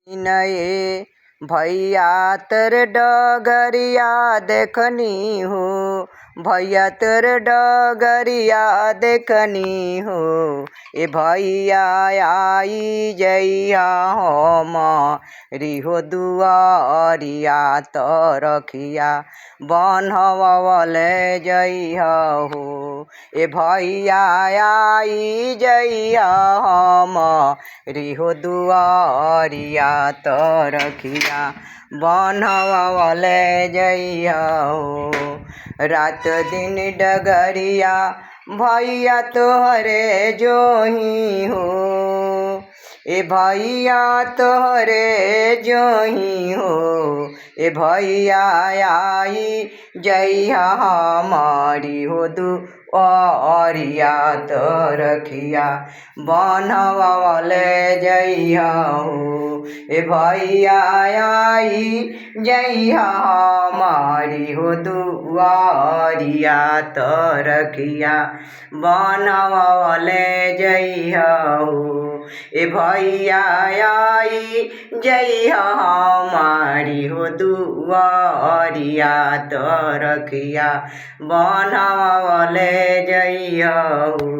नए भैया तर डगरिया देखनी हो, भैया तर डगरिया देखनी हो। ए भैया आई जइया हम रिहो दुआरिया तरखिया बनवले जइया हो। ए भैया आई जइया हम रिहो दुआरिया तरखिया बनवले जइया हो। रात दिन डगरिया भैया तोहरे जोही हो। ए भैया तोहरे जोही हो। ए भैया आई जइया हमारी हो दुआरिया तरखिया बनवले जइया हो। ए भैया आई जइया हमारी हो दुआरिया तरखिया बनवले जइया हो। ए भैया आई जइया हमारी हो दुआरिया तरखिया बनवले जइया हो।